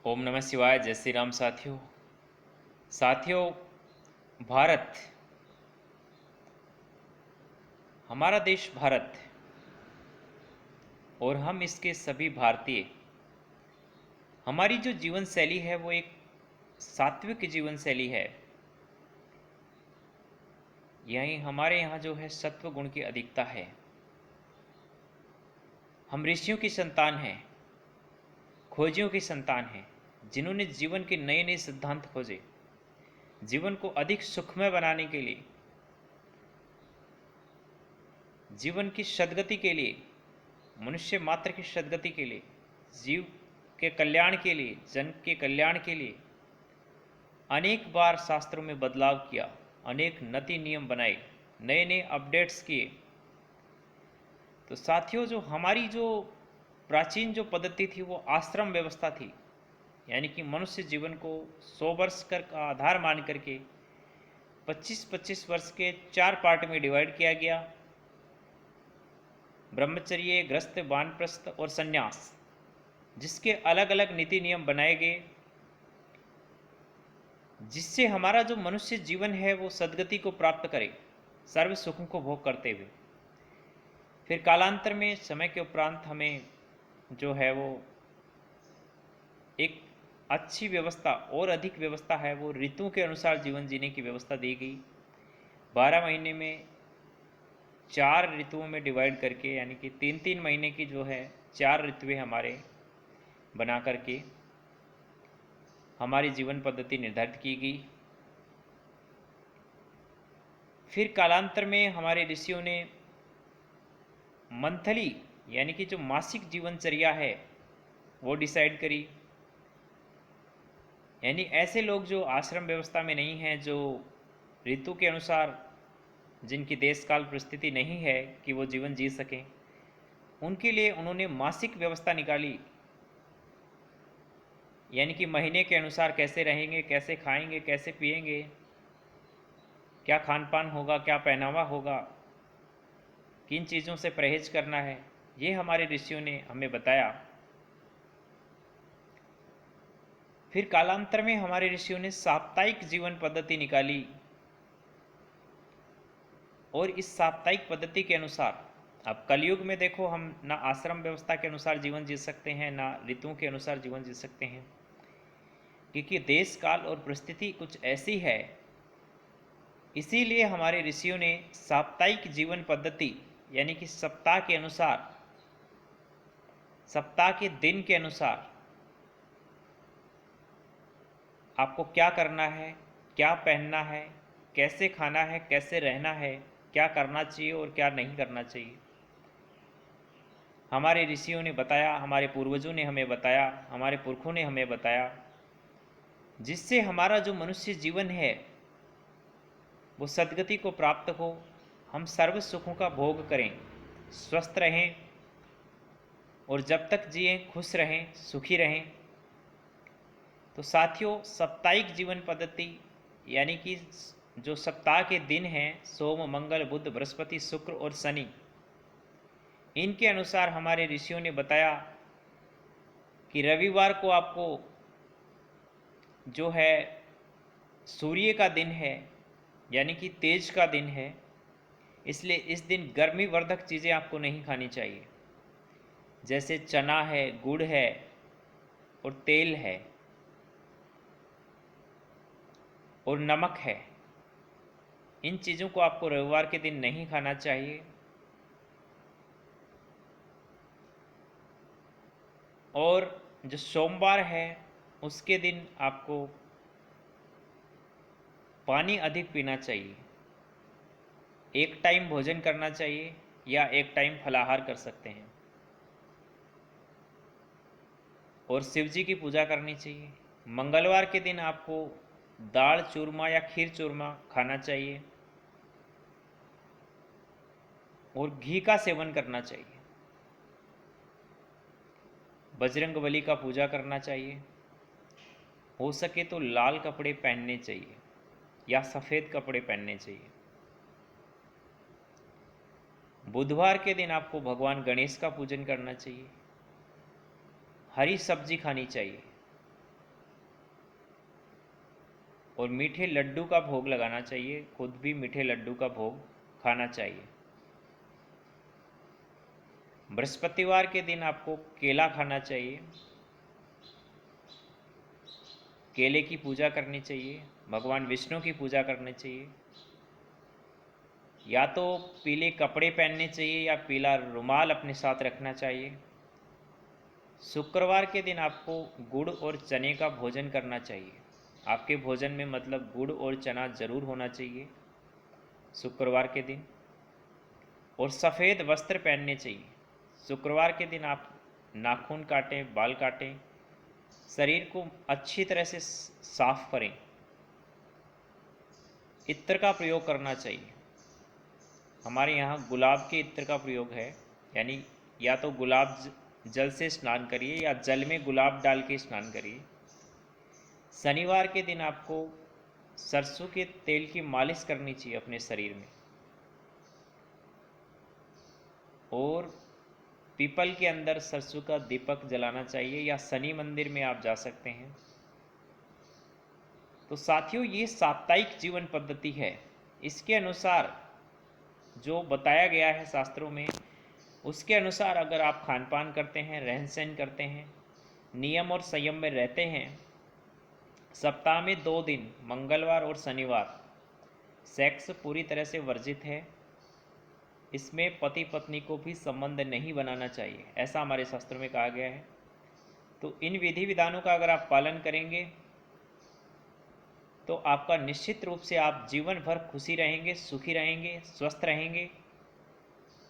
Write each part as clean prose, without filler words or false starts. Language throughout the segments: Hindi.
ओम नमः शिवाय। जय श्री राम। साथियों, भारत, हमारा देश भारत और हम इसके सभी भारतीय, हमारी जो जीवन शैली है वो एक सात्विक जीवन शैली है। यहीं हमारे यहाँ जो है सत्व गुण की अधिकता है। हम ऋषियों की संतान हैं, खोजियों की संतान हैं, जिन्होंने जीवन के नए नए सिद्धांत खोजे। जीवन को अधिक सुखमय बनाने के लिए, जीवन की सद्गति के लिए, मनुष्य मात्र की सद्गति के लिए, जीव के कल्याण के लिए, जन के कल्याण के लिए अनेक बार शास्त्रों में बदलाव किया, अनेक नीति नियम बनाए, नए नए अपडेट्स किए। तो साथियों, जो हमारी जो प्राचीन जो पद्धति थी वो आश्रम व्यवस्था थी, यानी कि मनुष्य जीवन को 100 वर्ष का आधार मान करके 25-25 वर्ष के 4 पार्ट में डिवाइड किया गया। ब्रह्मचर्य, गृहस्थ, वानप्रस्थ और संन्यास, जिसके अलग अलग नीति नियम बनाए गए, जिससे हमारा जो मनुष्य जीवन है वो सद्गति को प्राप्त करे, सर्व सुखों को भोग करते हुए। फिर कालांतर में, समय के उपरांत, हमें जो है वो एक अच्छी व्यवस्था और अधिक व्यवस्था है वो ऋतुओं के अनुसार जीवन जीने की व्यवस्था दी गई। 12 महीने में 4 ऋतुओं में डिवाइड करके, यानी कि 3-3 महीने की जो है 4 ऋतुएं हमारे बना करके हमारी जीवन पद्धति निर्धारित की गई। फिर कालांतर में हमारे ऋषियों ने मंथली, यानी कि जो मासिक जीवनचर्या है वो डिसाइड करी। यानी ऐसे लोग जो आश्रम व्यवस्था में नहीं हैं, जो ऋतु के अनुसार, जिनकी देश काल परिस्थिति नहीं है कि वो जीवन जी सकें, उनके लिए उन्होंने मासिक व्यवस्था निकाली। यानी कि महीने के अनुसार कैसे रहेंगे, कैसे खाएंगे, कैसे पिएंगे, क्या खान पान होगा, क्या पहनावा होगा, किन चीज़ों से परहेज करना है, ये हमारे ऋषियों ने हमें बताया। फिर कालांतर में हमारे ऋषियों ने साप्ताहिक जीवन पद्धति निकाली, और इस साप्ताहिक पद्धति के अनुसार, अब कलयुग में देखो, हम ना आश्रम व्यवस्था के अनुसार जीवन जी सकते हैं, ना ऋतुओं के अनुसार जीवन जी सकते हैं, क्योंकि देश काल और परिस्थिति कुछ ऐसी है। इसीलिए हमारे ऋषियों ने साप्ताहिक जीवन पद्धति, यानी कि सप्ताह के अनुसार, सप्ताह के दिन के अनुसार आपको क्या करना है, क्या पहनना है, कैसे खाना है, कैसे रहना है, क्या करना चाहिए और क्या नहीं करना चाहिए, हमारे ऋषियों ने बताया, हमारे पूर्वजों ने हमें बताया, हमारे पुरखों ने हमें बताया, जिससे हमारा जो मनुष्य जीवन है वो सद्गति को प्राप्त हो, हम सर्व सुखों का भोग करें, स्वस्थ रहें और जब तक जिए खुश रहें, सुखी रहें। तो साथियों, साप्ताहिक जीवन पद्धति, यानी कि जो सप्ताह के दिन हैं, सोम, मंगल, बुध, बृहस्पति, शुक्र और शनि, इनके अनुसार हमारे ऋषियों ने बताया कि रविवार को आपको जो है सूर्य का दिन है, यानी कि तेज का दिन है, इसलिए इस दिन गर्मी वर्धक चीज़ें आपको नहीं खानी चाहिए, जैसे चना है, गुड़ है और तेल है और नमक है। इन चीज़ों को आपको रविवार के दिन नहीं खाना चाहिए। और जो सोमवार है उसके दिन आपको पानी अधिक पीना चाहिए, एक टाइम भोजन करना चाहिए या एक टाइम फलाहार कर सकते हैं, और शिव जी की पूजा करनी चाहिए। मंगलवार के दिन आपको दाल चूरमा या खीर चूरमा खाना चाहिए और घी का सेवन करना चाहिए। बजरंगबली का पूजा करना चाहिए। हो सके तो लाल कपड़े पहनने चाहिए या सफ़ेद कपड़े पहनने चाहिए। बुधवार के दिन आपको भगवान गणेश का पूजन करना चाहिए। हरी सब्जी खानी चाहिए। और मीठे लड्डू का भोग लगाना चाहिए, खुद भी मीठे लड्डू का भोग खाना चाहिए। बृहस्पतिवार के दिन आपको केला खाना चाहिए, केले की पूजा करनी चाहिए, भगवान विष्णु की पूजा करनी चाहिए। या तो पीले कपड़े पहनने चाहिए या पीला रुमाल अपने साथ रखना चाहिए। शुक्रवार के दिन आपको गुड़ और चने का भोजन करना चाहिए। आपके भोजन में मतलब गुड़ और चना ज़रूर होना चाहिए शुक्रवार के दिन। और सफ़ेद वस्त्र पहनने चाहिए। शुक्रवार के दिन आप नाखून काटें, बाल काटें, शरीर को अच्छी तरह से साफ करें। इत्र का प्रयोग करना चाहिए। हमारे यहाँ गुलाब के इत्र का प्रयोग है, यानी या तो गुलाब जल से स्नान करिए या जल में गुलाब डाल के स्नान करिए। शनिवार के दिन आपको सरसों के तेल की मालिश करनी चाहिए अपने शरीर में। और पीपल के अंदर सरसों का दीपक जलाना चाहिए, या शनि मंदिर में आप जा सकते हैं। तो साथियों, ये साप्ताहिक जीवन पद्धति है। इसके अनुसार जो बताया गया है शास्त्रों में, उसके अनुसार अगर आप खान पान करते हैं, रहन सहन करते हैं, नियम और संयम में रहते हैं, सप्ताह में 2 दिन मंगलवार और शनिवार सेक्स पूरी तरह से वर्जित है। इसमें पति पत्नी को भी संबंध नहीं बनाना चाहिए, ऐसा हमारे शास्त्रों में कहा गया है। तो इन विधि विधानों का अगर आप पालन करेंगे तो आपका निश्चित रूप से आप जीवन भर खुशी रहेंगे, सुखी रहेंगे, स्वस्थ रहेंगे,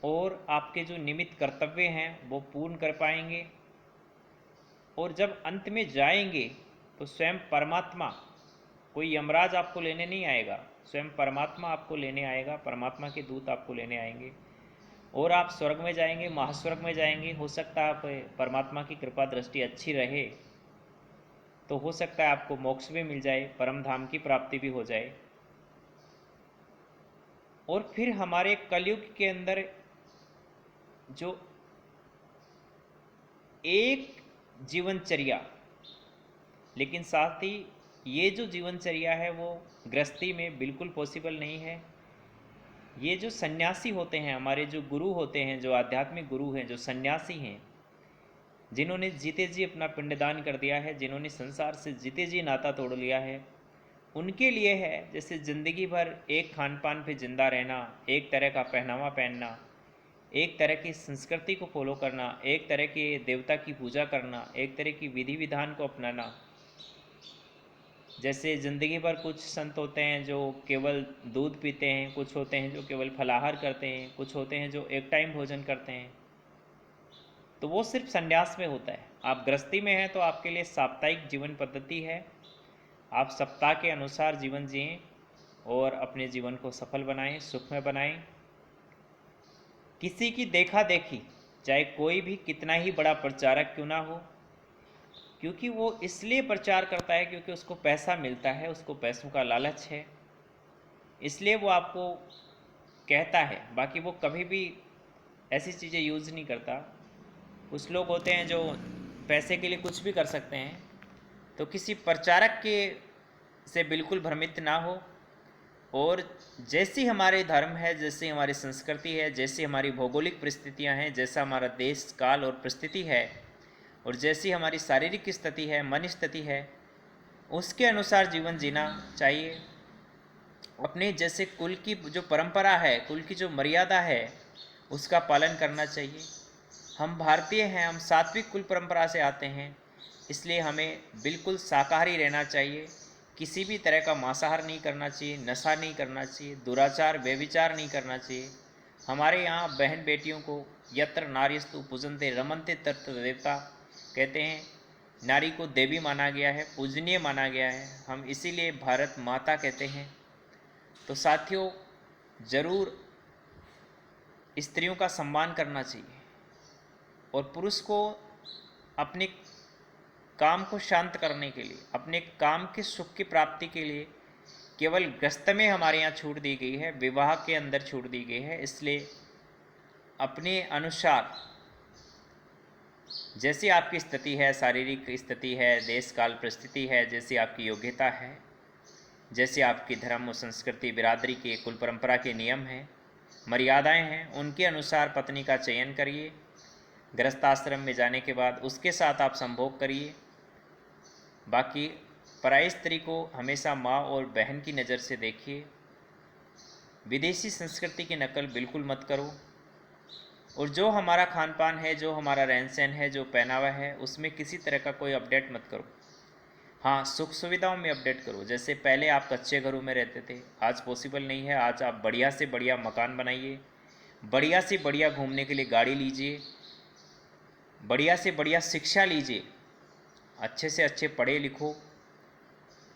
और आपके जो निमित्त कर्तव्य हैं वो पूर्ण कर पाएंगे। और जब अंत में जाएंगे तो स्वयं परमात्मा, कोई यमराज आपको लेने नहीं आएगा, स्वयं परमात्मा आपको लेने आएगा, परमात्मा के दूत आपको लेने आएंगे और आप स्वर्ग में जाएंगे, महास्वर्ग में जाएंगे। हो सकता है आप परमात्मा की कृपा दृष्टि अच्छी रहे तो हो सकता है आपको मोक्ष भी मिल जाए, परम धाम की प्राप्ति भी हो जाए। और फिर हमारे कलयुग के अंदर जो एक जीवनचर्या, लेकिन साथ ही ये जो जीवनचर्या है वो गृहस्थी में बिल्कुल पॉसिबल नहीं है। ये जो सन्यासी होते हैं, हमारे जो गुरु होते हैं, जो आध्यात्मिक गुरु हैं, जो सन्यासी हैं, जिन्होंने जीते जी अपना पिंडदान कर दिया है, जिन्होंने संसार से जीते जी नाता तोड़ लिया है, उनके लिए है जैसे ज़िंदगी भर एक खान पान पे जिंदा रहना, एक तरह का पहनावा पहनना, एक तरह की संस्कृति को फॉलो करना, एक तरह के देवता की पूजा करना, एक तरह की विधि विधान को अपनाना। जैसे ज़िंदगी भर कुछ संत होते हैं जो केवल दूध पीते हैं, कुछ होते हैं जो केवल फलाहार करते हैं, कुछ होते हैं जो एक टाइम भोजन करते हैं, तो वो सिर्फ संन्यास में होता है। आप गृहस्थी में हैं तो आपके लिए साप्ताहिक जीवन पद्धति है। आप सप्ताह के अनुसार जीवन जिएं और अपने जीवन को सफल बनाएं, सुखमय बनाएं। किसी की देखा देखी, चाहे कोई भी कितना ही बड़ा प्रचारक क्यों ना हो, क्योंकि वो इसलिए प्रचार करता है क्योंकि उसको पैसा मिलता है, उसको पैसों का लालच है, इसलिए वो आपको कहता है। बाकी वो कभी भी ऐसी चीज़ें यूज़ नहीं करता। कुछ लोग होते हैं जो पैसे के लिए कुछ भी कर सकते हैं। तो किसी प्रचारक के से बिल्कुल भ्रमित ना हो। और जैसी हमारे धर्म है, जैसी हमारी संस्कृति है, जैसी हमारी भौगोलिक परिस्थितियां हैं, जैसा हमारा देश काल और परिस्थिति है, और जैसी हमारी शारीरिक स्थिति है, मन स्थिति है, उसके अनुसार जीवन जीना चाहिए। अपने जैसे कुल की जो परंपरा है, कुल की जो मर्यादा है, उसका पालन करना चाहिए। हम भारतीय हैं, हम सात्विक कुल परंपरा से आते हैं, इसलिए हमें बिल्कुल शाकाहारी रहना चाहिए। किसी भी तरह का मांसाहार नहीं करना चाहिए, नशा नहीं करना चाहिए, दुराचार व्यभिचार नहीं करना चाहिए। हमारे यहाँ बहन बेटियों को यत्र नार्यस्तु पूजन्ते रमन्ते तत्र देवता कहते हैं। नारी को देवी माना गया है, पूजनीय माना गया है, हम इसीलिए भारत माता कहते हैं। तो साथियों, ज़रूर स्त्रियों का सम्मान करना चाहिए और पुरुष को अपने काम को शांत करने के लिए, अपने काम के सुख की प्राप्ति के लिए केवल गृहस्थ में हमारे यहाँ छूट दी गई है, विवाह के अंदर छूट दी गई है। इसलिए अपने अनुसार जैसी आपकी स्थिति है, शारीरिक स्थिति है, देश काल परिस्थिति है, जैसी आपकी योग्यता है, जैसे आपकी धर्म और संस्कृति बिरादरी के कुल परंपरा के नियम हैं, मर्यादाएं हैं, उनके अनुसार पत्नी का चयन करिए। गृहस्थाश्रम में जाने के बाद उसके साथ आप संभोग करिए। बाकी पराई स्त्री को हमेशा माँ और बहन की नज़र से देखिए। विदेशी संस्कृति की नकल बिल्कुल मत करो। और जो हमारा खान पान है, जो हमारा रहन सहन है, जो पहनावा है, उसमें किसी तरह का कोई अपडेट मत करो। हाँ, सुख सुविधाओं में अपडेट करो। जैसे पहले आप कच्चे घरों में रहते थे, आज पॉसिबल नहीं है। आज आप बढ़िया से बढ़िया मकान बनाइए, बढ़िया से बढ़िया घूमने के लिए गाड़ी लीजिए, बढ़िया से बढ़िया शिक्षा लीजिए, अच्छे से अच्छे पढ़े लिखो,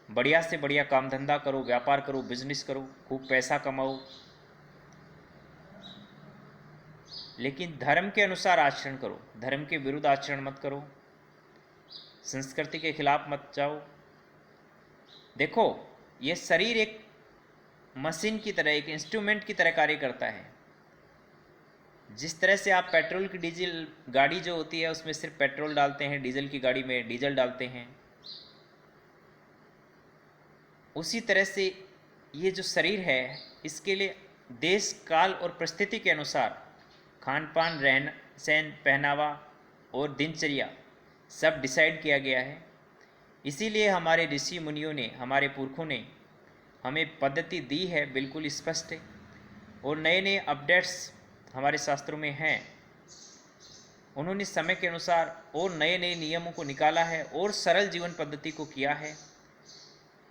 बढ़िया से बढ़िया काम धंधा करो, व्यापार करो, बिजनेस करो, खूब पैसा कमाओ, लेकिन धर्म के अनुसार आचरण करो। धर्म के विरुद्ध आचरण मत करो, संस्कृति के खिलाफ मत जाओ। देखो, ये शरीर एक मशीन की तरह, एक इंस्ट्रूमेंट की तरह कार्य करता है। जिस तरह से आप पेट्रोल की डीजल गाड़ी जो होती है उसमें सिर्फ पेट्रोल डालते हैं, डीजल की गाड़ी में डीजल डालते हैं, उसी तरह से ये जो शरीर है, इसके लिए देश काल और परिस्थिति के अनुसार खान पान, रहन सहन, पहनावा और दिनचर्या सब डिसाइड किया गया है। इसीलिए हमारे ऋषि मुनियों ने, हमारे पुरखों ने हमें पद्धति दी है, बिल्कुल स्पष्ट है। और नए नए अपडेट्स हमारे शास्त्रों में हैं। उन्होंने समय के अनुसार और नए नए नियमों को निकाला है और सरल जीवन पद्धति को किया है।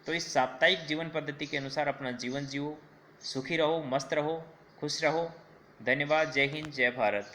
तो इस साप्ताहिक जीवन पद्धति के अनुसार अपना जीवन जियो, सुखी रहो, मस्त रहो, खुश रहो। धन्यवाद। जय हिंद, जय भारत।